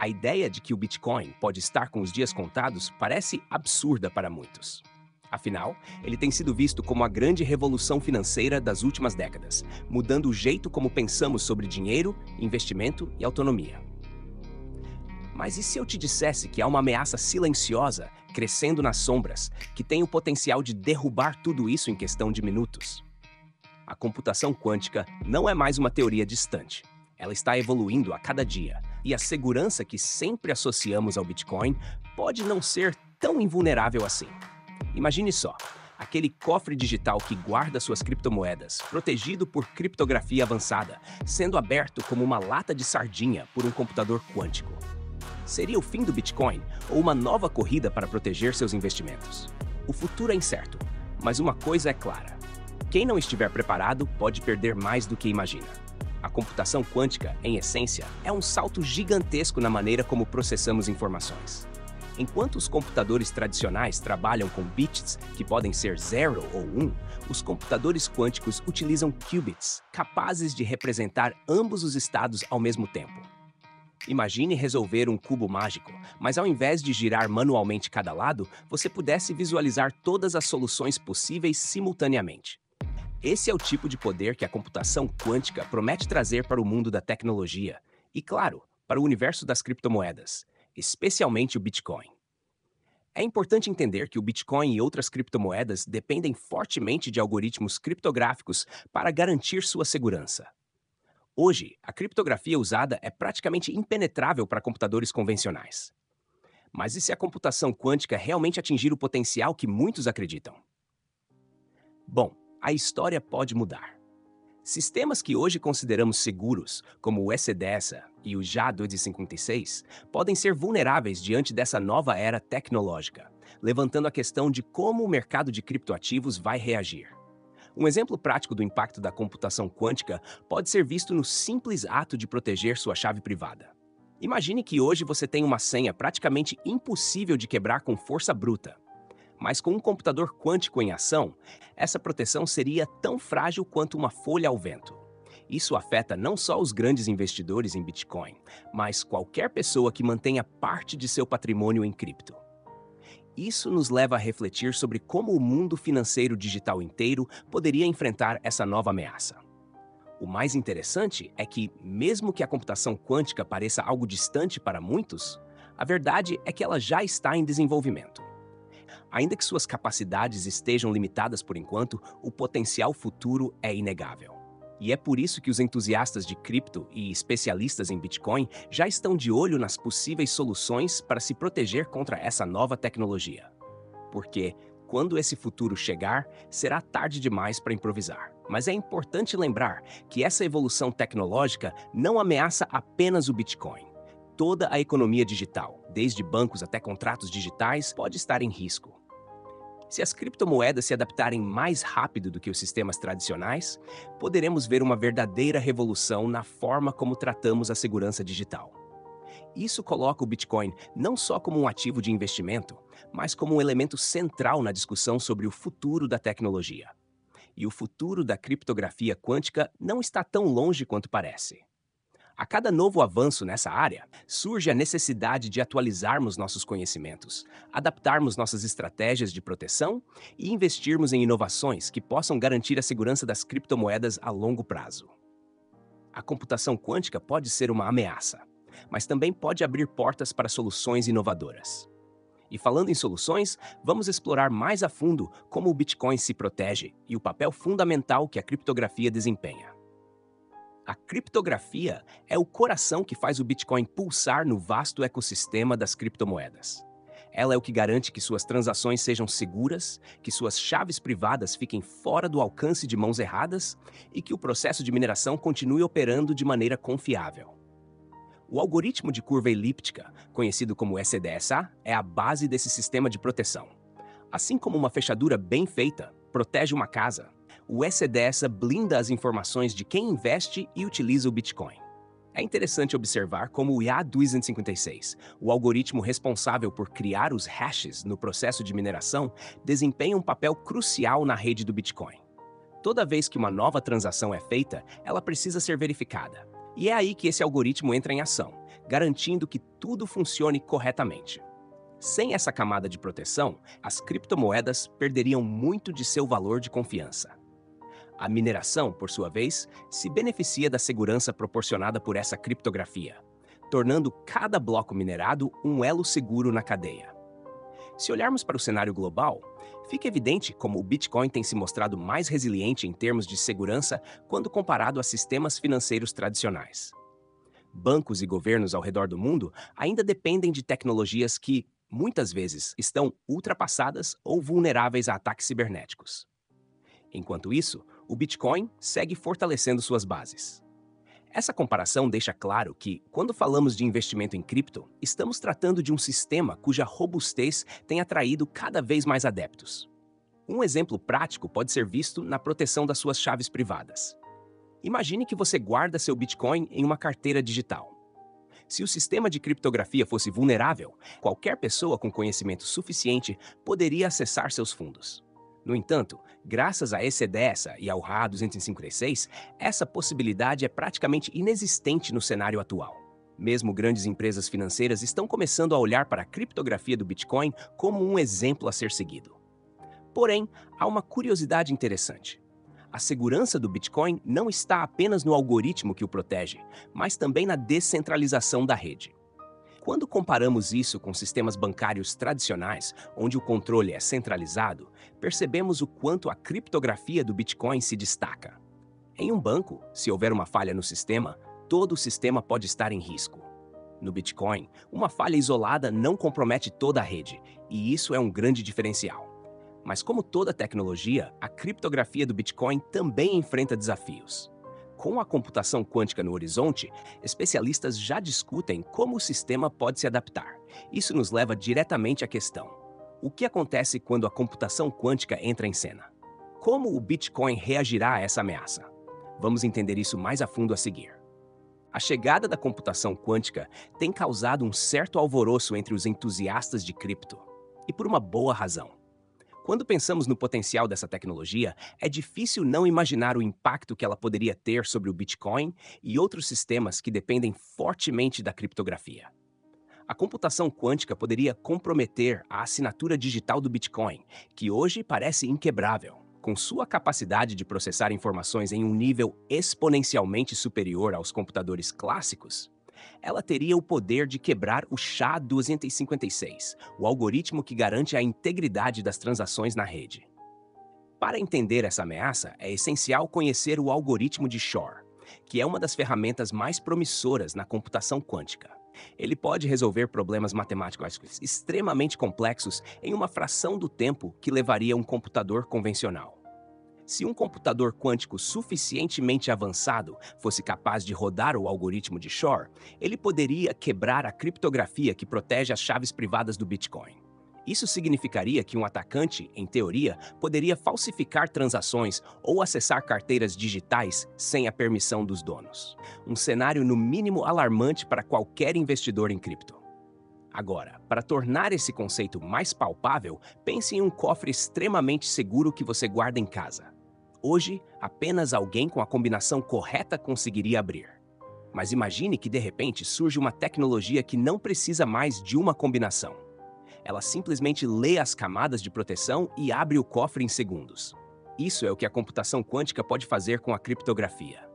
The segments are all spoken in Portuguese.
A ideia de que o Bitcoin pode estar com os dias contados parece absurda para muitos. Afinal, ele tem sido visto como a grande revolução financeira das últimas décadas, mudando o jeito como pensamos sobre dinheiro, investimento e autonomia. Mas e se eu te dissesse que há uma ameaça silenciosa, crescendo nas sombras, que tem o potencial de derrubar tudo isso em questão de minutos? A computação quântica não é mais uma teoria distante. Ela está evoluindo a cada dia, e a segurança que sempre associamos ao Bitcoin pode não ser tão invulnerável assim. Imagine só, aquele cofre digital que guarda suas criptomoedas, protegido por criptografia avançada, sendo aberto como uma lata de sardinha por um computador quântico. Seria o fim do Bitcoin ou uma nova corrida para proteger seus investimentos? O futuro é incerto, mas uma coisa é clara: quem não estiver preparado pode perder mais do que imagina. A computação quântica, em essência, é um salto gigantesco na maneira como processamos informações. Enquanto os computadores tradicionais trabalham com bits, que podem ser 0 ou 1, os computadores quânticos utilizam qubits, capazes de representar ambos os estados ao mesmo tempo. Imagine resolver um cubo mágico, mas ao invés de girar manualmente cada lado, você pudesse visualizar todas as soluções possíveis simultaneamente. Esse é o tipo de poder que a computação quântica promete trazer para o mundo da tecnologia e, claro, para o universo das criptomoedas, especialmente o Bitcoin. É importante entender que o Bitcoin e outras criptomoedas dependem fortemente de algoritmos criptográficos para garantir sua segurança. Hoje, a criptografia usada é praticamente impenetrável para computadores convencionais. Mas e se a computação quântica realmente atingir o potencial que muitos acreditam? Bom, a história pode mudar. Sistemas que hoje consideramos seguros, como o ECDSA e o JA-256, podem ser vulneráveis diante dessa nova era tecnológica, levantando a questão de como o mercado de criptoativos vai reagir. Um exemplo prático do impacto da computação quântica pode ser visto no simples ato de proteger sua chave privada. Imagine que hoje você tem uma senha praticamente impossível de quebrar com força bruta. Mas com um computador quântico em ação, essa proteção seria tão frágil quanto uma folha ao vento. Isso afeta não só os grandes investidores em Bitcoin, mas qualquer pessoa que mantenha parte de seu patrimônio em cripto. Isso nos leva a refletir sobre como o mundo financeiro digital inteiro poderia enfrentar essa nova ameaça. O mais interessante é que, mesmo que a computação quântica pareça algo distante para muitos, a verdade é que ela já está em desenvolvimento. Ainda que suas capacidades estejam limitadas por enquanto, o potencial futuro é inegável. E é por isso que os entusiastas de cripto e especialistas em Bitcoin já estão de olho nas possíveis soluções para se proteger contra essa nova tecnologia. Porque, quando esse futuro chegar, será tarde demais para improvisar. Mas é importante lembrar que essa evolução tecnológica não ameaça apenas o Bitcoin. Toda a economia digital, desde bancos até contratos digitais, pode estar em risco. Se as criptomoedas se adaptarem mais rápido do que os sistemas tradicionais, poderemos ver uma verdadeira revolução na forma como tratamos a segurança digital. Isso coloca o Bitcoin não só como um ativo de investimento, mas como um elemento central na discussão sobre o futuro da tecnologia. E o futuro da criptografia quântica não está tão longe quanto parece. A cada novo avanço nessa área, surge a necessidade de atualizarmos nossos conhecimentos, adaptarmos nossas estratégias de proteção e investirmos em inovações que possam garantir a segurança das criptomoedas a longo prazo. A computação quântica pode ser uma ameaça, mas também pode abrir portas para soluções inovadoras. E falando em soluções, vamos explorar mais a fundo como o Bitcoin se protege e o papel fundamental que a criptografia desempenha. A criptografia é o coração que faz o Bitcoin pulsar no vasto ecossistema das criptomoedas. Ela é o que garante que suas transações sejam seguras, que suas chaves privadas fiquem fora do alcance de mãos erradas e que o processo de mineração continue operando de maneira confiável. O algoritmo de curva elíptica, conhecido como ECDSA, é a base desse sistema de proteção. Assim como uma fechadura bem feita protege uma casa, o ECDSA blinda as informações de quem investe e utiliza o Bitcoin. É interessante observar como o JA-256, o algoritmo responsável por criar os hashes no processo de mineração, desempenha um papel crucial na rede do Bitcoin. Toda vez que uma nova transação é feita, ela precisa ser verificada. E é aí que esse algoritmo entra em ação, garantindo que tudo funcione corretamente. Sem essa camada de proteção, as criptomoedas perderiam muito de seu valor de confiança. A mineração, por sua vez, se beneficia da segurança proporcionada por essa criptografia, tornando cada bloco minerado um elo seguro na cadeia. Se olharmos para o cenário global, fica evidente como o Bitcoin tem se mostrado mais resiliente em termos de segurança quando comparado a sistemas financeiros tradicionais. Bancos e governos ao redor do mundo ainda dependem de tecnologias que, muitas vezes, estão ultrapassadas ou vulneráveis a ataques cibernéticos. Enquanto isso, o Bitcoin segue fortalecendo suas bases. Essa comparação deixa claro que, quando falamos de investimento em cripto, estamos tratando de um sistema cuja robustez tem atraído cada vez mais adeptos. Um exemplo prático pode ser visto na proteção das suas chaves privadas. Imagine que você guarda seu Bitcoin em uma carteira digital. Se o sistema de criptografia fosse vulnerável, qualquer pessoa com conhecimento suficiente poderia acessar seus fundos. No entanto, graças a ECDSA e ao RA-256, essa possibilidade é praticamente inexistente no cenário atual. Mesmo grandes empresas financeiras estão começando a olhar para a criptografia do Bitcoin como um exemplo a ser seguido. Porém, há uma curiosidade interessante. A segurança do Bitcoin não está apenas no algoritmo que o protege, mas também na descentralização da rede. Quando comparamos isso com sistemas bancários tradicionais, onde o controle é centralizado, percebemos o quanto a criptografia do Bitcoin se destaca. Em um banco, se houver uma falha no sistema, todo o sistema pode estar em risco. No Bitcoin, uma falha isolada não compromete toda a rede, e isso é um grande diferencial. Mas como toda tecnologia, a criptografia do Bitcoin também enfrenta desafios. Com a computação quântica no horizonte, especialistas já discutem como o sistema pode se adaptar. Isso nos leva diretamente à questão: o que acontece quando a computação quântica entra em cena? Como o Bitcoin reagirá a essa ameaça? Vamos entender isso mais a fundo a seguir. A chegada da computação quântica tem causado um certo alvoroço entre os entusiastas de cripto, e por uma boa razão. Quando pensamos no potencial dessa tecnologia, é difícil não imaginar o impacto que ela poderia ter sobre o Bitcoin e outros sistemas que dependem fortemente da criptografia. A computação quântica poderia comprometer a assinatura digital do Bitcoin, que hoje parece inquebrável. Com sua capacidade de processar informações em um nível exponencialmente superior aos computadores clássicos, ela teria o poder de quebrar o SHA-256, o algoritmo que garante a integridade das transações na rede. Para entender essa ameaça, é essencial conhecer o algoritmo de Shor, que é uma das ferramentas mais promissoras na computação quântica. Ele pode resolver problemas matemáticos extremamente complexos em uma fração do tempo que levaria um computador convencional. Se um computador quântico suficientemente avançado fosse capaz de rodar o algoritmo de Shor, ele poderia quebrar a criptografia que protege as chaves privadas do Bitcoin. Isso significaria que um atacante, em teoria, poderia falsificar transações ou acessar carteiras digitais sem a permissão dos donos. Um cenário no mínimo alarmante para qualquer investidor em cripto. Agora, para tornar esse conceito mais palpável, pense em um cofre extremamente seguro que você guarda em casa. Hoje, apenas alguém com a combinação correta conseguiria abrir. Mas imagine que de repente surge uma tecnologia que não precisa mais de uma combinação. Ela simplesmente lê as camadas de proteção e abre o cofre em segundos. Isso é o que a computação quântica pode fazer com a criptografia.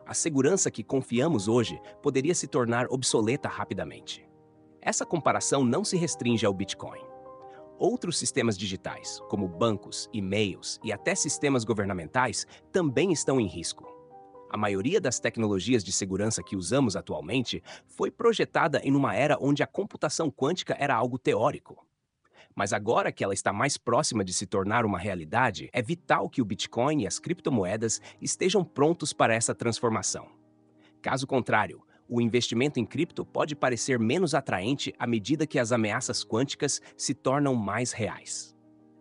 A segurança que confiamos hoje poderia se tornar obsoleta rapidamente. Essa comparação não se restringe ao Bitcoin. Outros sistemas digitais, como bancos, e-mails e até sistemas governamentais, também estão em risco. A maioria das tecnologias de segurança que usamos atualmente foi projetada em uma era onde a computação quântica era algo teórico. Mas agora que ela está mais próxima de se tornar uma realidade, é vital que o Bitcoin e as criptomoedas estejam prontos para essa transformação. Caso contrário, o investimento em cripto pode parecer menos atraente à medida que as ameaças quânticas se tornam mais reais.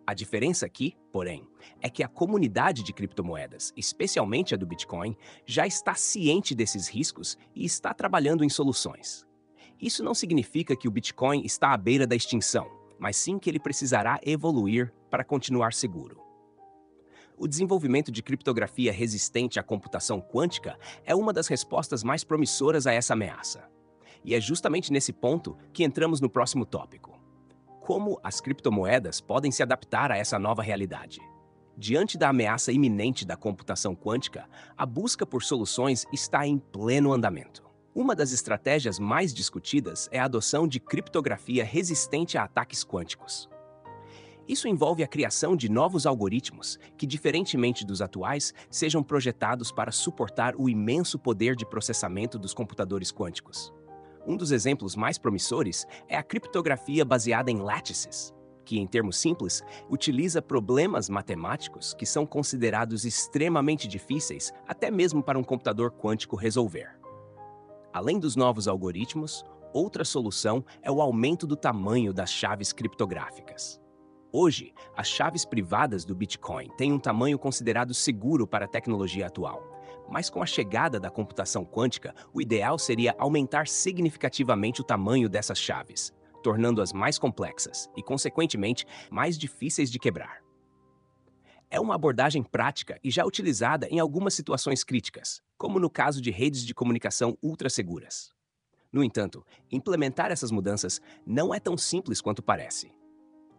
A diferença aqui, porém, é que a comunidade de criptomoedas, especialmente a do Bitcoin, já está ciente desses riscos e está trabalhando em soluções. Isso não significa que o Bitcoin está à beira da extinção, mas sim que ele precisará evoluir para continuar seguro. O desenvolvimento de criptografia resistente à computação quântica é uma das respostas mais promissoras a essa ameaça. E é justamente nesse ponto que entramos no próximo tópico. Como as criptomoedas podem se adaptar a essa nova realidade? Diante da ameaça iminente da computação quântica, a busca por soluções está em pleno andamento. Uma das estratégias mais discutidas é a adoção de criptografia resistente a ataques quânticos. Isso envolve a criação de novos algoritmos que, diferentemente dos atuais, sejam projetados para suportar o imenso poder de processamento dos computadores quânticos. Um dos exemplos mais promissores é a criptografia baseada em lattices, que, em termos simples, utiliza problemas matemáticos que são considerados extremamente difíceis até mesmo para um computador quântico resolver. Além dos novos algoritmos, outra solução é o aumento do tamanho das chaves criptográficas. Hoje, as chaves privadas do Bitcoin têm um tamanho considerado seguro para a tecnologia atual. Mas com a chegada da computação quântica, o ideal seria aumentar significativamente o tamanho dessas chaves, tornando-as mais complexas e, consequentemente, mais difíceis de quebrar. É uma abordagem prática e já utilizada em algumas situações críticas, como no caso de redes de comunicação ultra-seguras. No entanto, implementar essas mudanças não é tão simples quanto parece.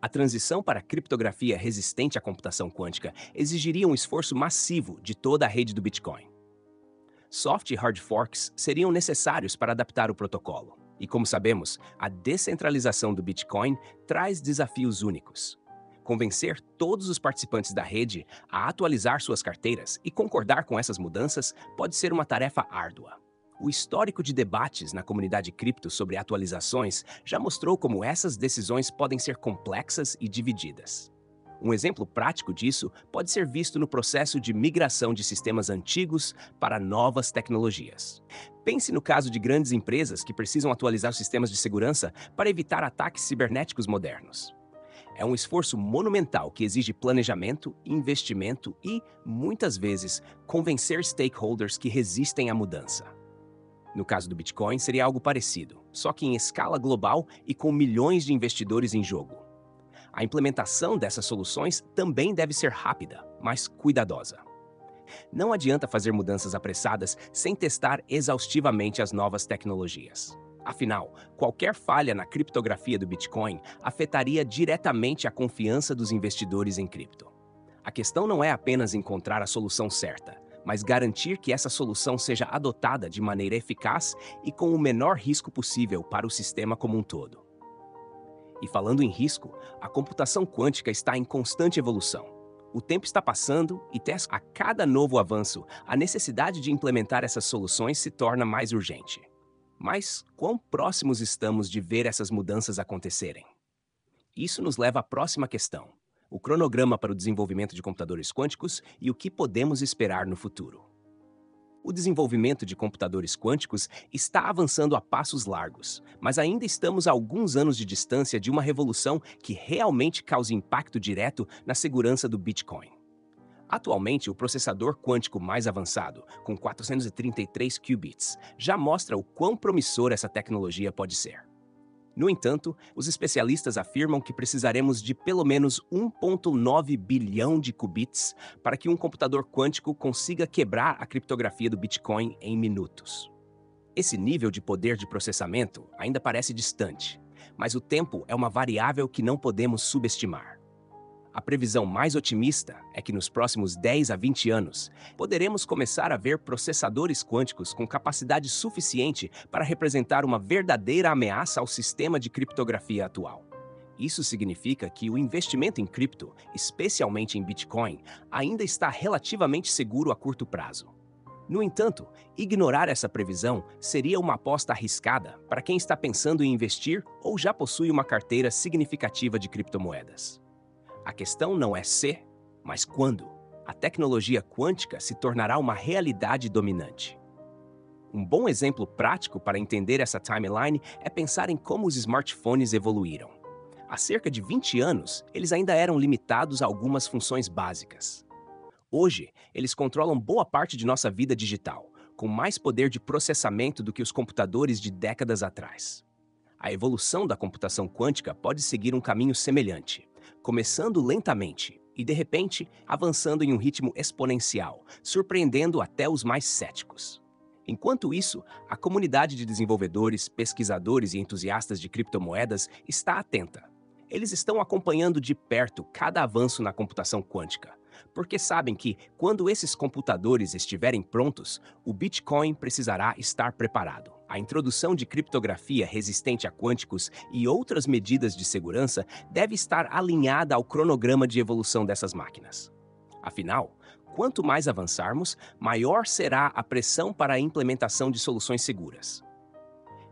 A transição para a criptografia resistente à computação quântica exigiria um esforço massivo de toda a rede do Bitcoin. Soft e hard forks seriam necessários para adaptar o protocolo. E como sabemos, a descentralização do Bitcoin traz desafios únicos. Convencer todos os participantes da rede a atualizar suas carteiras e concordar com essas mudanças pode ser uma tarefa árdua. O histórico de debates na comunidade cripto sobre atualizações já mostrou como essas decisões podem ser complexas e divididas. Um exemplo prático disso pode ser visto no processo de migração de sistemas antigos para novas tecnologias. Pense no caso de grandes empresas que precisam atualizar os sistemas de segurança para evitar ataques cibernéticos modernos. É um esforço monumental que exige planejamento, investimento e, muitas vezes, convencer stakeholders que resistem à mudança. No caso do Bitcoin, seria algo parecido, só que em escala global e com milhões de investidores em jogo. A implementação dessas soluções também deve ser rápida, mas cuidadosa. Não adianta fazer mudanças apressadas sem testar exaustivamente as novas tecnologias. Afinal, qualquer falha na criptografia do Bitcoin afetaria diretamente a confiança dos investidores em cripto. A questão não é apenas encontrar a solução certa, mas garantir que essa solução seja adotada de maneira eficaz e com o menor risco possível para o sistema como um todo. E falando em risco, a computação quântica está em constante evolução. O tempo está passando e, a cada novo avanço, a necessidade de implementar essas soluções se torna mais urgente. Mas quão próximos estamos de ver essas mudanças acontecerem? Isso nos leva à próxima questão: o cronograma para o desenvolvimento de computadores quânticos e o que podemos esperar no futuro. O desenvolvimento de computadores quânticos está avançando a passos largos, mas ainda estamos a alguns anos de distância de uma revolução que realmente cause impacto direto na segurança do Bitcoin. Atualmente, o processador quântico mais avançado, com 433 qubits, já mostra o quão promissora essa tecnologia pode ser. No entanto, os especialistas afirmam que precisaremos de pelo menos 1,9 bilhão de qubits para que um computador quântico consiga quebrar a criptografia do Bitcoin em minutos. Esse nível de poder de processamento ainda parece distante, mas o tempo é uma variável que não podemos subestimar. A previsão mais otimista é que nos próximos 10 a 20 anos, poderemos começar a ver processadores quânticos com capacidade suficiente para representar uma verdadeira ameaça ao sistema de criptografia atual. Isso significa que o investimento em cripto, especialmente em Bitcoin, ainda está relativamente seguro a curto prazo. No entanto, ignorar essa previsão seria uma aposta arriscada para quem está pensando em investir ou já possui uma carteira significativa de criptomoedas. A questão não é se, mas quando a tecnologia quântica se tornará uma realidade dominante. Um bom exemplo prático para entender essa timeline é pensar em como os smartphones evoluíram. Há cerca de 20 anos, eles ainda eram limitados a algumas funções básicas. Hoje, eles controlam boa parte de nossa vida digital, com mais poder de processamento do que os computadores de décadas atrás. A evolução da computação quântica pode seguir um caminho semelhante, começando lentamente e, de repente, avançando em um ritmo exponencial, surpreendendo até os mais céticos. Enquanto isso, a comunidade de desenvolvedores, pesquisadores e entusiastas de criptomoedas está atenta. Eles estão acompanhando de perto cada avanço na computação quântica, porque sabem que, quando esses computadores estiverem prontos, o Bitcoin precisará estar preparado. A introdução de criptografia resistente a quânticos e outras medidas de segurança deve estar alinhada ao cronograma de evolução dessas máquinas. Afinal, quanto mais avançarmos, maior será a pressão para a implementação de soluções seguras.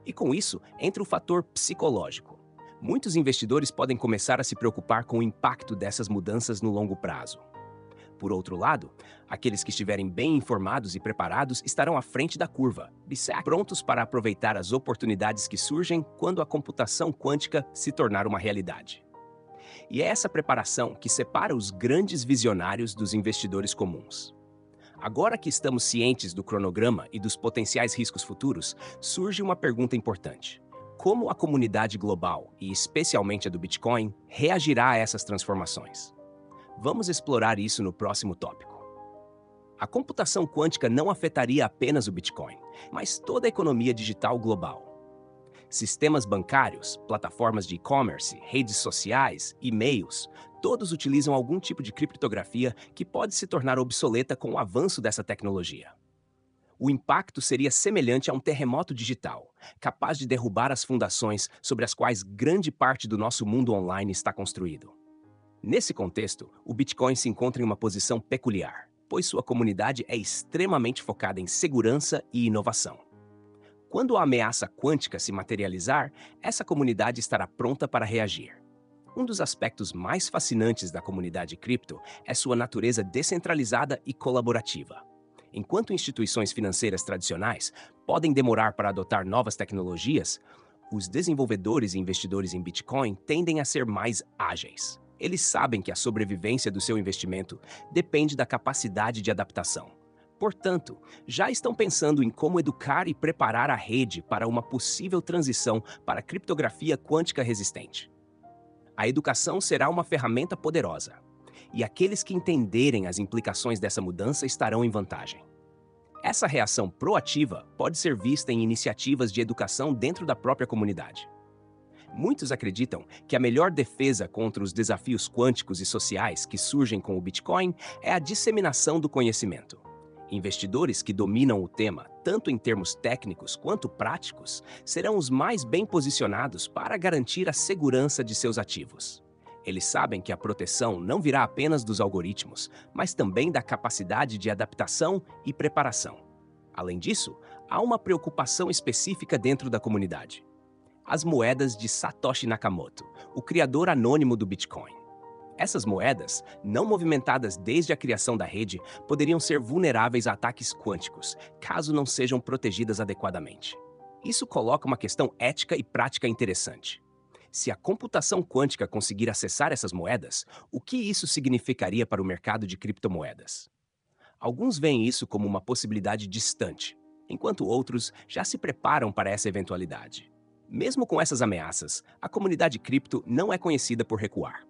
E com isso, entra o fator psicológico. Muitos investidores podem começar a se preocupar com o impacto dessas mudanças no longo prazo. Por outro lado, aqueles que estiverem bem informados e preparados estarão à frente da curva, prontos para aproveitar as oportunidades que surgem quando a computação quântica se tornar uma realidade. E é essa preparação que separa os grandes visionários dos investidores comuns. Agora que estamos cientes do cronograma e dos potenciais riscos futuros, surge uma pergunta importante. Como a comunidade global, e especialmente a do Bitcoin, reagirá a essas transformações? Vamos explorar isso no próximo tópico. A computação quântica não afetaria apenas o Bitcoin, mas toda a economia digital global. Sistemas bancários, plataformas de e-commerce, redes sociais, e-mails, todos utilizam algum tipo de criptografia que pode se tornar obsoleta com o avanço dessa tecnologia. O impacto seria semelhante a um terremoto digital, capaz de derrubar as fundações sobre as quais grande parte do nosso mundo online está construído. Nesse contexto, o Bitcoin se encontra em uma posição peculiar, pois sua comunidade é extremamente focada em segurança e inovação. Quando a ameaça quântica se materializar, essa comunidade estará pronta para reagir. Um dos aspectos mais fascinantes da comunidade cripto é sua natureza descentralizada e colaborativa. Enquanto instituições financeiras tradicionais podem demorar para adotar novas tecnologias, os desenvolvedores e investidores em Bitcoin tendem a ser mais ágeis. Eles sabem que a sobrevivência do seu investimento depende da capacidade de adaptação. Portanto, já estão pensando em como educar e preparar a rede para uma possível transição para a criptografia quântica resistente. A educação será uma ferramenta poderosa, e aqueles que entenderem as implicações dessa mudança estarão em vantagem. Essa reação proativa pode ser vista em iniciativas de educação dentro da própria comunidade. Muitos acreditam que a melhor defesa contra os desafios quânticos e sociais que surgem com o Bitcoin é a disseminação do conhecimento. Investidores que dominam o tema, tanto em termos técnicos quanto práticos, serão os mais bem posicionados para garantir a segurança de seus ativos. Eles sabem que a proteção não virá apenas dos algoritmos, mas também da capacidade de adaptação e preparação. Além disso, há uma preocupação específica dentro da comunidade: as moedas de Satoshi Nakamoto, o criador anônimo do Bitcoin. Essas moedas, não movimentadas desde a criação da rede, poderiam ser vulneráveis a ataques quânticos, caso não sejam protegidas adequadamente. Isso coloca uma questão ética e prática interessante. Se a computação quântica conseguir acessar essas moedas, o que isso significaria para o mercado de criptomoedas? Alguns veem isso como uma possibilidade distante, enquanto outros já se preparam para essa eventualidade. Mesmo com essas ameaças, a comunidade cripto não é conhecida por recuar.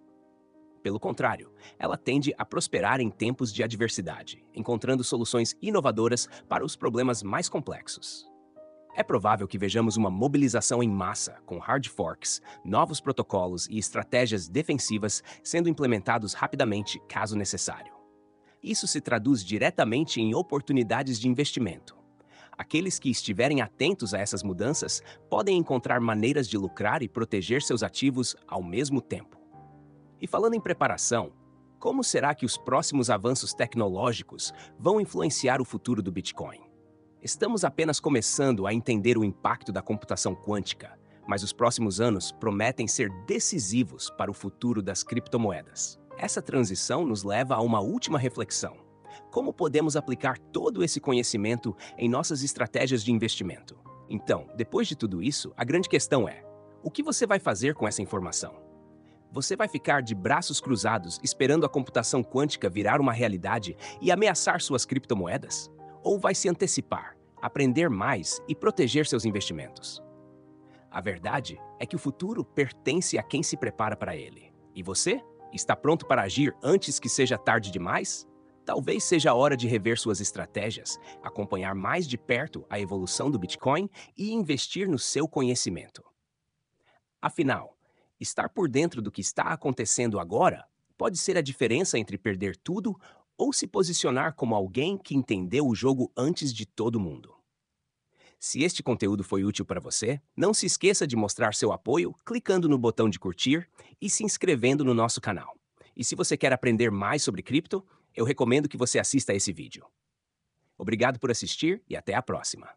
Pelo contrário, ela tende a prosperar em tempos de adversidade, encontrando soluções inovadoras para os problemas mais complexos. É provável que vejamos uma mobilização em massa, com hard forks, novos protocolos e estratégias defensivas sendo implementados rapidamente, caso necessário. Isso se traduz diretamente em oportunidades de investimento. Aqueles que estiverem atentos a essas mudanças podem encontrar maneiras de lucrar e proteger seus ativos ao mesmo tempo. E falando em preparação, como será que os próximos avanços tecnológicos vão influenciar o futuro do Bitcoin? Estamos apenas começando a entender o impacto da computação quântica, mas os próximos anos prometem ser decisivos para o futuro das criptomoedas. Essa transição nos leva a uma última reflexão: como podemos aplicar todo esse conhecimento em nossas estratégias de investimento? Então, depois de tudo isso, a grande questão é: o que você vai fazer com essa informação? Você vai ficar de braços cruzados esperando a computação quântica virar uma realidade e ameaçar suas criptomoedas? Ou vai se antecipar, aprender mais e proteger seus investimentos? A verdade é que o futuro pertence a quem se prepara para ele. E você? Está pronto para agir antes que seja tarde demais? Talvez seja a hora de rever suas estratégias, acompanhar mais de perto a evolução do Bitcoin e investir no seu conhecimento. Afinal, estar por dentro do que está acontecendo agora pode ser a diferença entre perder tudo ou se posicionar como alguém que entendeu o jogo antes de todo mundo. Se este conteúdo foi útil para você, não se esqueça de mostrar seu apoio clicando no botão de curtir e se inscrevendo no nosso canal. E se você quer aprender mais sobre cripto, eu recomendo que você assista a esse vídeo. Obrigado por assistir e até a próxima.